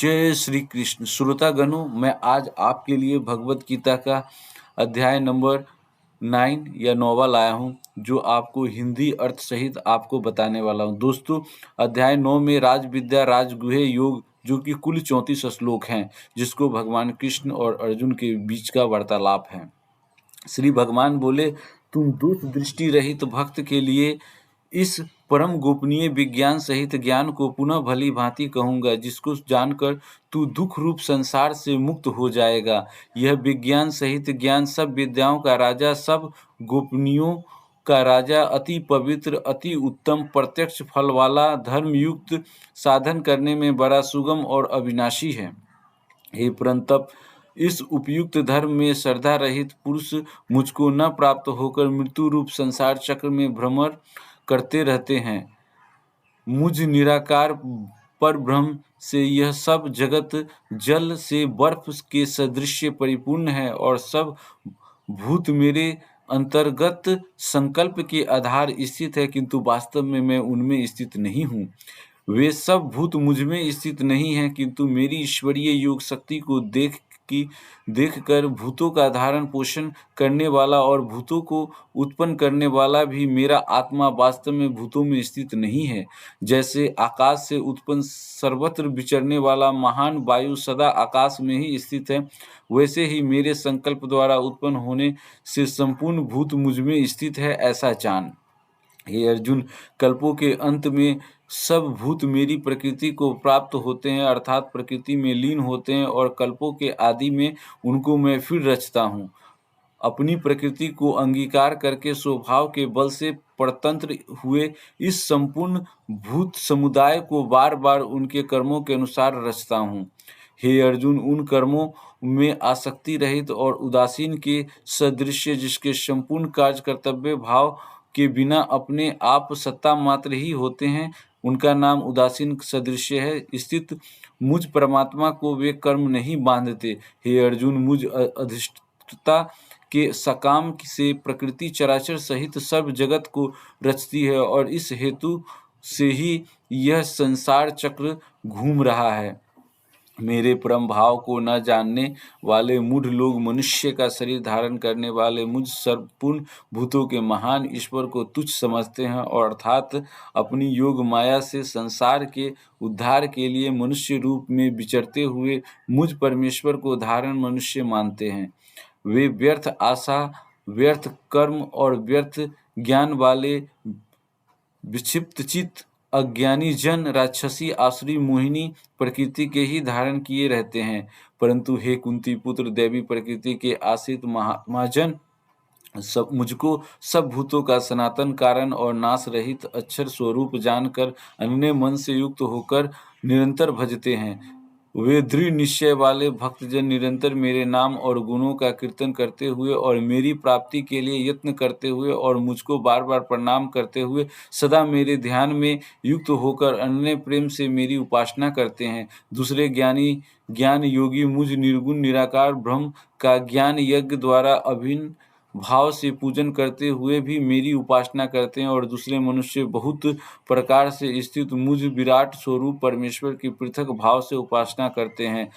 जय श्री कृष्ण। श्रोतागणों, मैं आज आपके लिए भगवत गीता का अध्याय नंबर 9 या 9वां लाया हूँ, जो आपको हिंदी अर्थ सहित आपको बताने वाला हूँ। दोस्तों, अध्याय 9 में राजविद्या राजगुह्य योग, जो कि कुल 34 श्लोक हैं, जिसको भगवान कृष्ण और अर्जुन के बीच का वार्तालाप है। श्री भगवान बोले, तुम दोष दृष्टि रहित भक्त के लिए इस परम गोपनीय विज्ञान सहित ज्ञान को पुनः भली भांति कहूँगा, जिसको जानकर तू दुख रूप संसार से मुक्त हो जाएगा। यह विज्ञान सहित ज्ञान सब विद्याओं का राजा, सब गोपनीयों का राजा, अति पवित्र, अति उत्तम, प्रत्यक्ष फल वाला, धर्मयुक्त, साधन करने में बड़ा सुगम और अविनाशी है। हे परंतप, इस उपयुक्त धर्म में श्रद्धा रहित पुरुष मुझको न प्राप्त होकर मृत्यु रूप संसार चक्र में भ्रमण करते रहते हैं। मुझ निराकार पर ब्रह्म से यह सब जगत जल से बर्फ के सदृश परिपूर्ण है, और सब भूत मेरे अंतर्गत संकल्प के आधार स्थित है, किंतु वास्तव में मैं उनमें स्थित नहीं हूँ। वे सब भूत मुझ में स्थित नहीं हैं, किंतु मेरी ईश्वरीय योग शक्ति को देखकर भूतों का धारण पोषण करने वाला और भूतों को उत्पन्न करने वाला भी मेरा आत्मा वास्तव में भूतों में स्थित नहीं है। जैसे आकाश से उत्पन्न सर्वत्र विचरने वाला महान वायु सदा आकाश में ही स्थित है, वैसे ही मेरे संकल्प द्वारा उत्पन्न होने से संपूर्ण भूत मुझ में स्थित है, ऐसा जान। हे अर्जुन, कल्पों के अंत में सब भूत मेरी प्रकृति को प्राप्त होते हैं, अर्थात प्रकृति में लीन होते हैं, और कल्पों के आदि में उनको मैं फिर रचता हूँ। अपनी प्रकृति को अंगीकार करके स्वभाव के बल से परतंत्र हुए इस संपूर्ण भूत समुदाय को बार बार उनके कर्मों के अनुसार रचता हूँ। हे अर्जुन, उन कर्मों में आसक्ति रहित और उदासीन के सदृश, जिसके संपूर्ण कार्य कर्तव्य भाव के बिना अपने आप सत्ता मात्र ही होते हैं, उनका नाम उदासीन सदृश है, स्थित मुझ परमात्मा को वे कर्म नहीं बांधते। हे अर्जुन, मुझ अधिष्ठता के सकाम से प्रकृति चराचर सहित सब जगत को रचती है, और इस हेतु से ही यह संसार चक्र घूम रहा है। मेरे परम भाव को न जानने वाले मूढ़ लोग मनुष्य का शरीर धारण करने वाले मुझ सर्वपूर्ण भूतों के महान ईश्वर को तुच्छ समझते हैं, और अर्थात अपनी योग माया से संसार के उद्धार के लिए मनुष्य रूप में विचरते हुए मुझ परमेश्वर को धारण मनुष्य मानते हैं। वे व्यर्थ आशा, व्यर्थ कर्म और व्यर्थ ज्ञान वाले विक्षिप्त चित्त अज्ञानी जन राक्षसी आसुरी मोहिनी प्रकृति के ही धारण किए रहते हैं। परंतु हे कुंती पुत्र, दैवी प्रकृति के आश्रित महाजन सब मुझको सब भूतों का सनातन कारण और नाश रहित अक्षर स्वरूप जानकर अन्य मन से युक्त होकर निरंतर भजते हैं। वे दृढ़ निश्चय वाले भक्तजन निरंतर मेरे नाम और गुणों का कीर्तन करते हुए और मेरी प्राप्ति के लिए यत्न करते हुए और मुझको बार बार प्रणाम करते हुए सदा मेरे ध्यान में युक्त होकर अनन्य प्रेम से मेरी उपासना करते हैं। दूसरे ज्ञान योगी मुझ निर्गुण निराकार ब्रह्म का ज्ञान यज्ञ द्वारा अभिन्न भाव से पूजन करते हुए भी मेरी उपासना करते हैं, और दूसरे मनुष्य बहुत प्रकार से स्थित मुझ विराट स्वरूप परमेश्वर की पृथक भाव से उपासना करते हैं।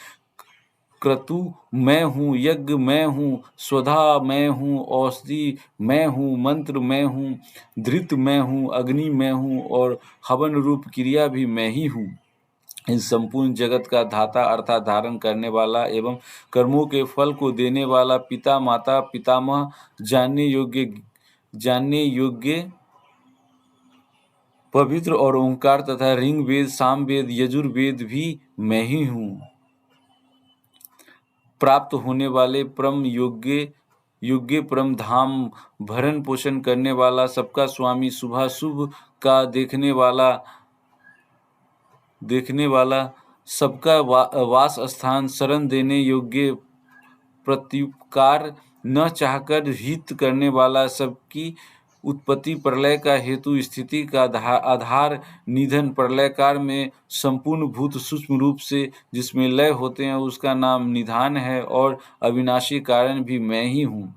क्रतु मैं हूँ, यज्ञ मैं हूँ, स्वधा मैं हूँ, औषधि मैं हूँ, मंत्र मैं हूँ, धृत मैं हूँ, अग्नि मैं हूँ, और हवन रूप क्रिया भी मैं ही हूँ। इन संपूर्ण जगत का धाता अर्थात धारण करने वाला एवं कर्मों के फल को देने वाला पिता माता पितामह जानने योग्य पवित्र और ओंकार तथा ऋग्वेद सामवेद यजुर्वेद भी मैं ही हूँ। प्राप्त होने वाले परम योग्य परम धाम भरण पोषण करने वाला सबका स्वामी शुभाशुभ का देखने वाला सबका वास स्थान शरण देने योग्य प्रत्युपकार न चाहकर हित करने वाला सबकी उत्पत्ति प्रलय का हेतु स्थिति का आधार निधन प्रलयकार में संपूर्ण भूत सूक्ष्म रूप से जिसमें लय होते हैं उसका नाम निधान है और अविनाशी कारण भी मैं ही हूँ।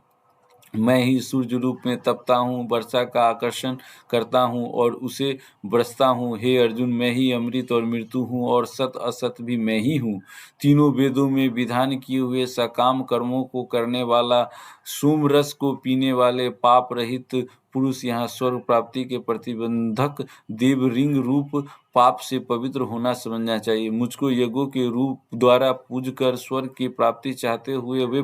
मैं ही सूर्य रूप में तपता हूँ, वर्षा का आकर्षण करता हूँ और उसे बरसता हूँ। हे अर्जुन, मैं ही अमृत और मृत्यु हूँ और सत असत भी मैं ही हूँ। तीनों वेदों में विधान किए हुए सकाम कर्मों को करने वाला, सोम रस को पीने वाले, पाप रहित पुरुष यहाँ स्वर्ग प्राप्ति के प्रतिबंधक देवरिंग रूप पाप से पवित्र होना समझना चाहिए। मुझको यज्ञों के रूप द्वारा पूज कर स्वर्ग की प्राप्ति चाहते हुए वे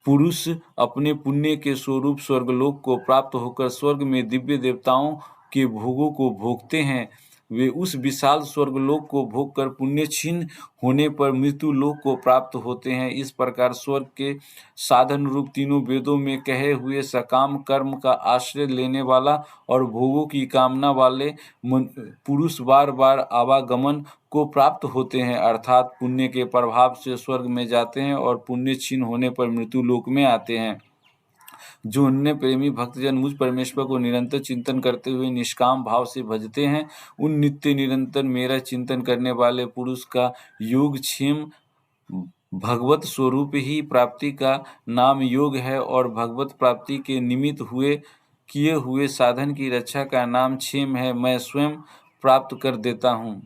पुरुष अपने पुण्य के स्वरूप स्वर्गलोक को प्राप्त होकर स्वर्ग में दिव्य देवताओं के भोगों को भोगते हैं। वे उस विशाल स्वर्गलोक को भोगकर पुण्य क्षीण होने पर मृत्यु लोक को प्राप्त होते हैं। इस प्रकार स्वर्ग के साधन रूप तीनों वेदों में कहे हुए सकाम कर्म का आश्रय लेने वाला और भोगों की कामना वाले पुरुष बार बार आवागमन को प्राप्त होते हैं, अर्थात पुण्य के प्रभाव से स्वर्ग में जाते हैं और पुण्य क्षीण होने पर मृत्यु लोक में आते हैं। जो अन्य प्रेमी भक्तजन मुझ परमेश्वर को निरंतर चिंतन करते हुए निष्काम भाव से भजते हैं, उन नित्य निरंतर मेरा चिंतन करने वाले पुरुष का योगक्षेम भगवत स्वरूप ही प्राप्ति का नाम योग है और भगवत प्राप्ति के निमित्त किए हुए साधन की रक्षा का नाम क्षेम है। मैं स्वयं प्राप्त कर देता हूँ।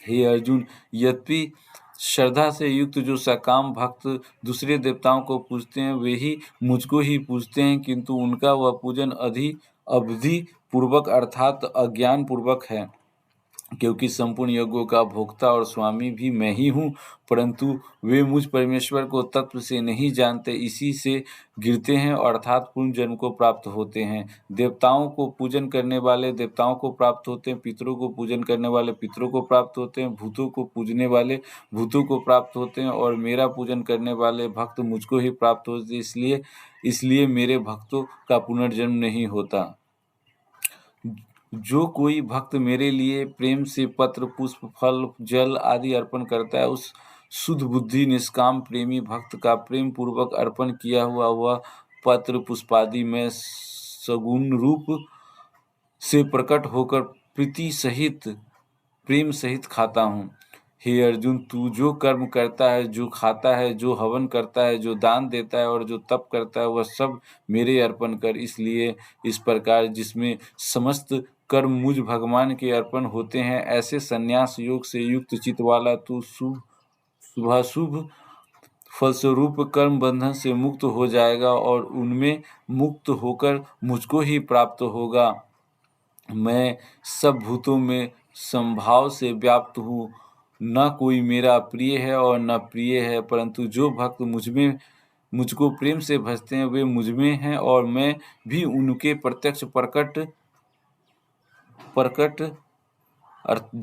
हे अर्जुन, यद्यपि श्रद्धा से युक्त जो सकाम भक्त दूसरे देवताओं को पूजते हैं, वे ही मुझको ही पूजते हैं, किंतु उनका वह पूजन अवधि पूर्वक अर्थात अज्ञान पूर्वक है, क्योंकि संपूर्ण यज्ञों का भोक्ता और स्वामी भी मैं ही हूँ, परंतु वे मुझ परमेश्वर को तत्व से नहीं जानते, इसी से गिरते हैं अर्थात पूर्ण जन्म को प्राप्त होते हैं। देवताओं को पूजन करने वाले देवताओं को प्राप्त होते हैं, पितरों को पूजन करने वाले पितरों को प्राप्त होते हैं, भूतों को पूजने वाले भूतों को प्राप्त होते हैं और मेरा पूजन करने वाले भक्त मुझको ही प्राप्त होते हैं। इसलिए मेरे भक्तों का पुनर्जन्म नहीं होता। जो कोई भक्त मेरे लिए प्रेम से पत्र, पुष्प, फल, जल आदि अर्पण करता है, उस शुद्ध बुद्धि निष्काम प्रेमी भक्त का प्रेम पूर्वक अर्पण किया हुआ वह पत्र पुष्पादि में सगुण रूप से प्रकट होकर प्रीति सहित प्रेम सहित खाता हूँ। हे अर्जुन, तू जो कर्म करता है, जो खाता है, जो हवन करता है, जो दान देता है और जो तप करता है, वह सब मेरे अर्पण कर। इसलिए इस प्रकार जिसमें समस्त कर्म मुझ भगवान के अर्पण होते हैं, ऐसे संन्यास योग से युक्त चित्त वाला तू शुभाशुभ फलस्वरूप कर्म बंधन से मुक्त हो जाएगा और उनमें मुक्त होकर मुझको ही प्राप्त होगा। मैं सब भूतों में समभाव से व्याप्त हूँ, न कोई मेरा प्रिय है और न प्रिय है, परंतु जो भक्त मुझको प्रेम से भजते हैं, वे मुझ में हैं और मैं भी उनके प्रत्यक्ष प्रकट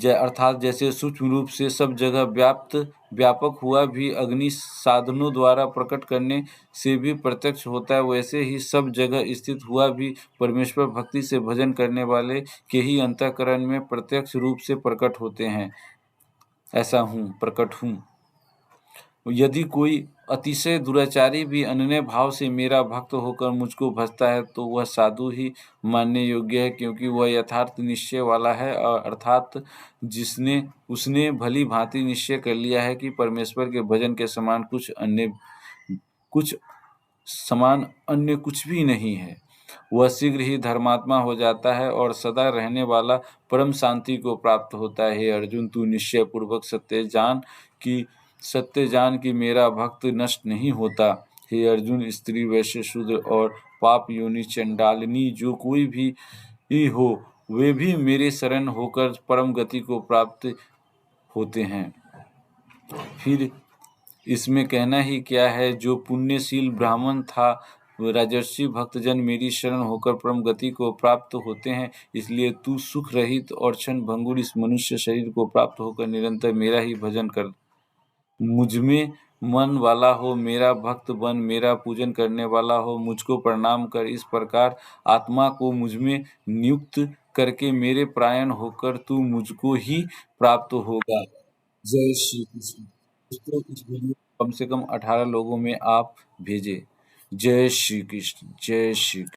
अर्थात जैसे सूक्ष्म रूप से सब जगह व्यापक हुआ भी अग्नि साधनों द्वारा प्रकट करने से भी प्रत्यक्ष होता है, वैसे ही सब जगह स्थित हुआ भी परमेश्वर भक्ति से भजन करने वाले के ही अंतःकरण में प्रत्यक्ष रूप से प्रकट होते हैं। ऐसा प्रकट हूँ। यदि कोई अतिशय दुराचारी भी अनन्य भाव से मेरा भक्त होकर मुझको भजता है, तो वह साधु ही मानने योग्य है, क्योंकि वह यथार्थ निश्चय वाला है, अर्थात उसने भली भांति निश्चय कर लिया है कि परमेश्वर के भजन के समान अन्य कुछ भी नहीं है। वह शीघ्र ही धर्मात्मा हो जाता है और सदा रहने वाला परम शांति को प्राप्त होता है। हे अर्जुन, तू निश्चय पूर्वक सत्य जान कि मेरा भक्त नष्ट नहीं होता। हे अर्जुन, स्त्री, वैश्य, शूद्र और पाप योनि चंडालिनी जो कोई भी हो, वे भी मेरे शरण होकर परम गति को प्राप्त होते हैं। फिर इसमें कहना ही क्या है, जो पुण्यशील ब्राह्मण था राजर्षि भक्तजन मेरी शरण होकर परम गति को प्राप्त होते हैं। इसलिए तू सुख रहित और क्षण भंगुर इस मनुष्य शरीर को प्राप्त होकर निरंतर मेरा ही भजन कर। मुझमें मन वाला हो, मेरा भक्त बन, मेरा पूजन करने वाला हो, मुझको प्रणाम कर। इस प्रकार आत्मा को मुझमें नियुक्त करके मेरे प्रायण होकर तू मुझको ही प्राप्त होगा। जय श्री कृष्ण। दोस्तों, इस वीडियो को कम से कम 18 लोगों में आप भेजें। जय श्री कृष्ण। जय श्री कृष्ण।